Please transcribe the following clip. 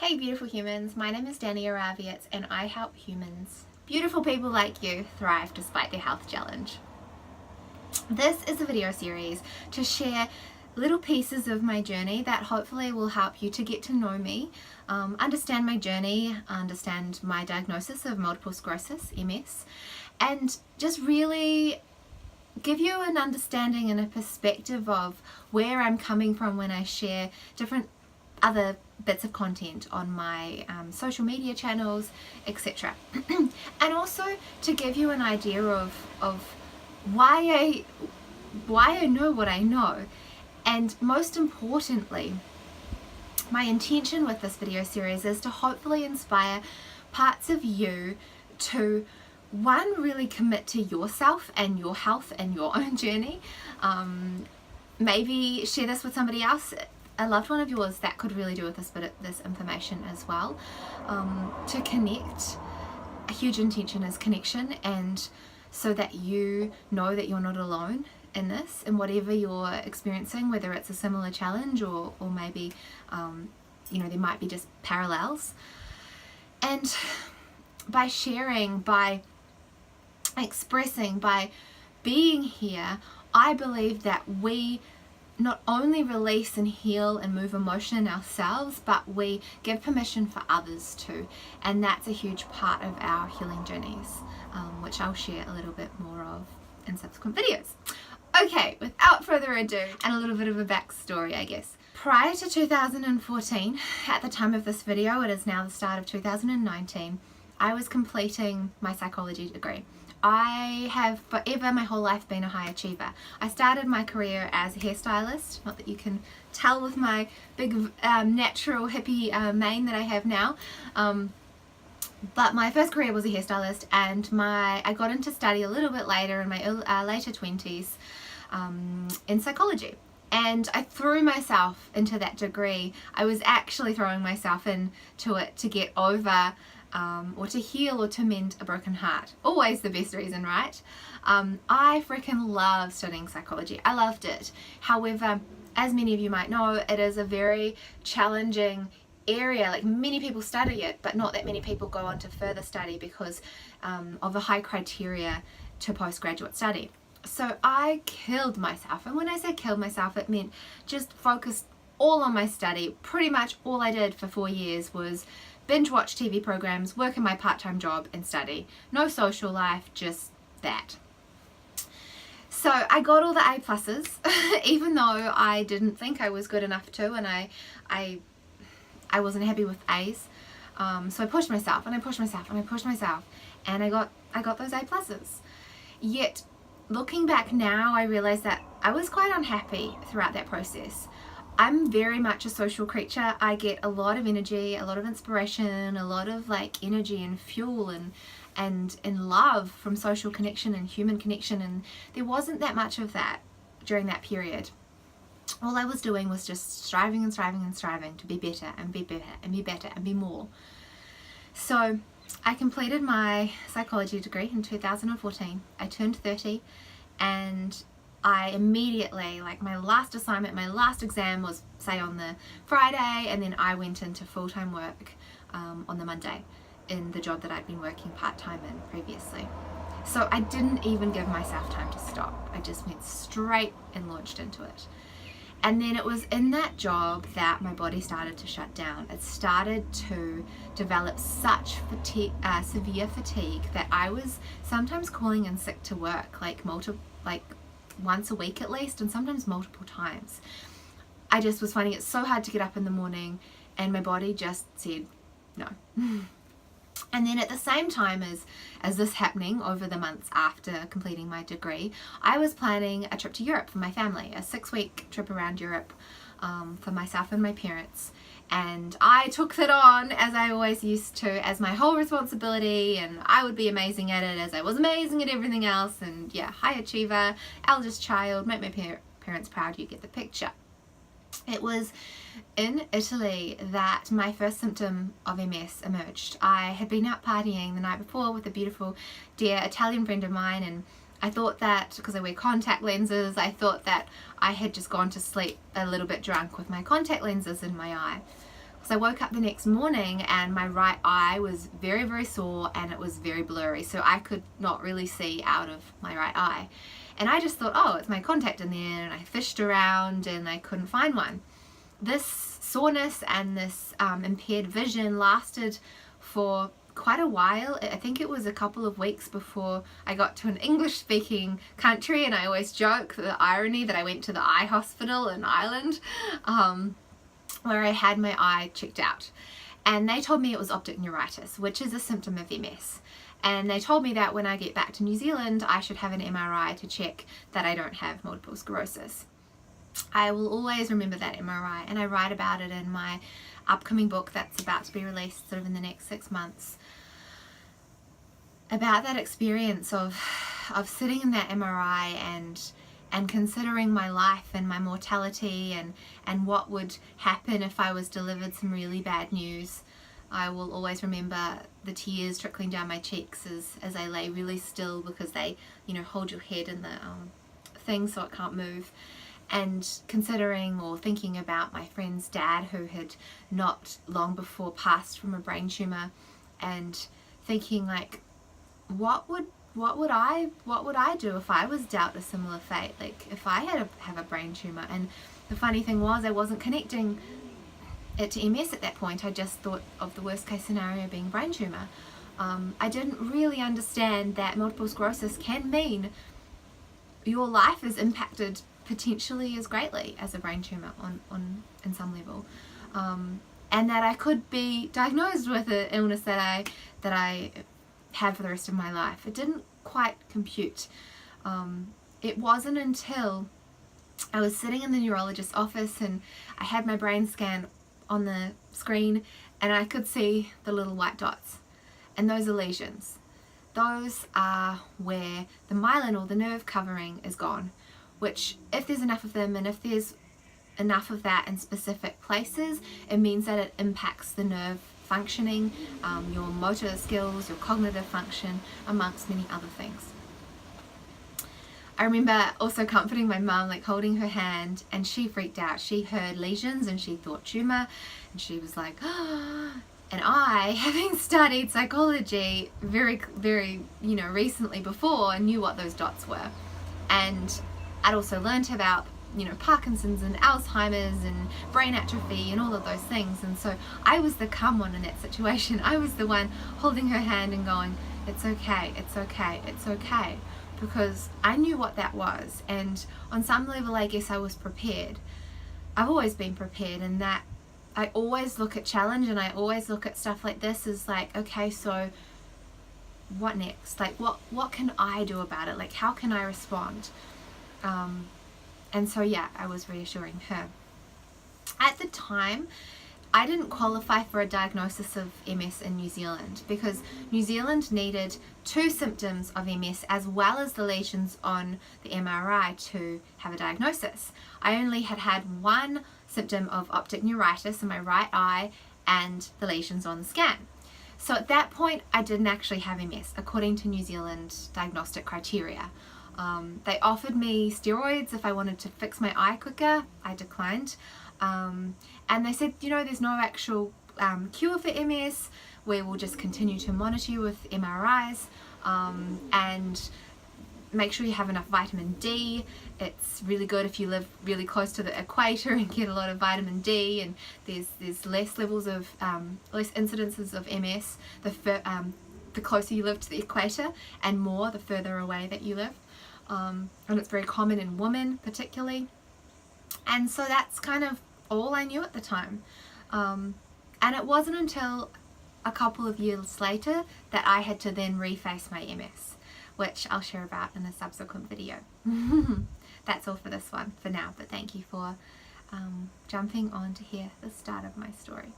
Hey beautiful humans, my name is Dannii and I help humans, beautiful people like you, thrive despite their health challenge. This is a video series to share little pieces of my journey that hopefully will help you to get to know me, understand my journey, understand my diagnosis of multiple sclerosis, MS, and just really give you an understanding and a perspective of where I'm coming from when I share different other bits of content on my social media channels, etc. And also to give you an idea of why I know what I know, and most importantly, my intention with this video series is to hopefully inspire parts of you to really commit to yourself and your health and your own journey. Maybe share this with somebody else, a loved one of yours that could really do with this information as well. To connect, a huge intention is connection, and so that you know that you're not alone in this, in whatever you're experiencing, whether it's a similar challenge or maybe there might be just parallels. And by sharing, by expressing, by being here, I believe that we not only release and heal and move emotion in ourselves, but we give permission for others too. And that's a huge part of our healing journeys, which I'll share a little bit more of in subsequent videos. Okay, without further ado, and a little bit of a backstory, I guess. Prior to 2014, at the time of this video, it is now the start of 2019, I was completing my psychology degree. I have forever, my whole life, been a high achiever. I started my career as a hairstylist, not that you can tell with my big natural hippie mane that I have now, but my first career was a hairstylist, and I got into study a little bit later in my later 20s in psychology. And I threw myself into that degree. I was actually throwing myself into it to get over or to heal or to mend a broken heart. Always the best reason, right? I freaking love studying psychology. I loved it. However, as many of you might know, it is a very challenging area. Like, many people study it, but not that many people go on to further study because of the high criteria to postgraduate study. So I killed myself, and when I say killed myself, it meant just focused all on my study. Pretty much all I did for 4 years was binge watch TV programs, work in my part-time job, and study. No social life, just that. So I got all the A pluses, even though I didn't think I was good enough to, and I wasn't happy with A's. So I pushed myself, and I pushed myself, and I pushed myself, and I got those A pluses. Yet, looking back now, I realize that I was quite unhappy throughout that process. I'm very much a social creature. I get a lot of energy, a lot of inspiration, a lot of energy and fuel and love from social connection and human connection, and there wasn't that much of that during that period. All I was doing was just striving and striving and striving to be better and be better and be better and be more. So I completed my psychology degree in 2014. I turned 30, and I immediately, my last assignment, my last exam was, say, on the Friday, and then I went into full-time work on the Monday in the job that I'd been working part-time in previously. So I didn't even give myself time to stop. I just went straight and launched into it. And then it was in that job that my body started to shut down. It started to develop such severe fatigue that I was sometimes calling in sick to work, once a week at least, and sometimes multiple times. I just was finding it so hard to get up in the morning, and my body just said no. And then at the same time as this happening over the months after completing my degree, I was planning a trip to Europe for my family, a 6-week trip around Europe for myself and my parents. And I took that on, as I always used to, as my whole responsibility, and I would be amazing at it as I was amazing at everything else. And yeah, high achiever, eldest child, make my parents proud, you get the picture. It was in Italy that my first symptom of MS emerged. I had been out partying the night before with a beautiful, dear Italian friend of mine, and I thought that, because I wear contact lenses, I thought that I had just gone to sleep a little bit drunk with my contact lenses in my eye. So I woke up the next morning and my right eye was very, very sore and it was very blurry. So I could not really see out of my right eye. And I just thought, oh, it's my contact in there, and I fished around and I couldn't find one. This soreness and this impaired vision lasted for quite a while. I think it was a couple of weeks before I got to an English speaking country, and I always joke the irony that I went to the eye hospital in Ireland where I had my eye checked out, and they told me it was optic neuritis, which is a symptom of MS. And they told me that when I get back to New Zealand I should have an MRI to check that I don't have multiple sclerosis. I will always remember that MRI, and I write about it in my upcoming book that's about to be released sort of in the next 6 months, about that experience of sitting in that MRI and considering my life and my mortality and what would happen if I was delivered some really bad news. I will always remember the tears trickling down my cheeks as I lay really still, because they, you know, hold your head in the thing so it can't move. And considering or thinking about my friend's dad, who had not long before passed from a brain tumor, and thinking like, what would I do if I was dealt a similar fate? Like if I have a brain tumor. And the funny thing was, I wasn't connecting it to MS at that point. I just thought of the worst case scenario being brain tumor. I didn't really understand that multiple sclerosis can mean your life is impacted potentially as greatly as a brain tumor on some level, and that I could be diagnosed with an illness that I have for the rest of my life. It didn't quite compute. It wasn't until I was sitting in the neurologist's office and I had my brain scan on the screen and I could see the little white dots, and those are lesions. Those are where the myelin or the nerve covering is gone, which if there's enough of them and if there's enough of that in specific places, it means that it impacts the nerve functioning, your motor skills, your cognitive function, amongst many other things. I remember also comforting my mum, like holding her hand, and she freaked out. She heard lesions and she thought tumor, and she was like, oh. And I, having studied psychology very, very, recently before, knew what those dots were. And I'd also learnt about, Parkinson's and Alzheimer's and brain atrophy and all of those things. And so I was the calm one in that situation. I was the one holding her hand and going, it's okay, it's okay, it's okay. Because I knew what that was. And on some level, I guess I was prepared. I've always been prepared, in that I always look at challenge and I always look at stuff like this as like, okay, so what next? Like what can I do about it? Like how can I respond? And so yeah, I was reassuring her. At the time, I didn't qualify for a diagnosis of MS in New Zealand, because New Zealand needed 2 symptoms of MS as well as the lesions on the MRI to have a diagnosis. I only had 1 symptom of optic neuritis in my right eye and the lesions on the scan. So at that point, I didn't actually have MS according to New Zealand diagnostic criteria. They offered me steroids if I wanted to fix my eye quicker. I declined. And they said, there's no actual cure for MS. We will just continue to monitor you with MRIs and make sure you have enough vitamin D. It's really good if you live really close to the equator and get a lot of vitamin D, and there's less levels of less incidences of MS the closer you live to the equator, and more the further away that you live. And it's very common in women particularly. And so that's kind of all I knew at the time. And it wasn't until a couple of years later that I had to then reface my MS, which I'll share about in a subsequent video. That's all for this one for now, but thank you for jumping on to hear the start of my story.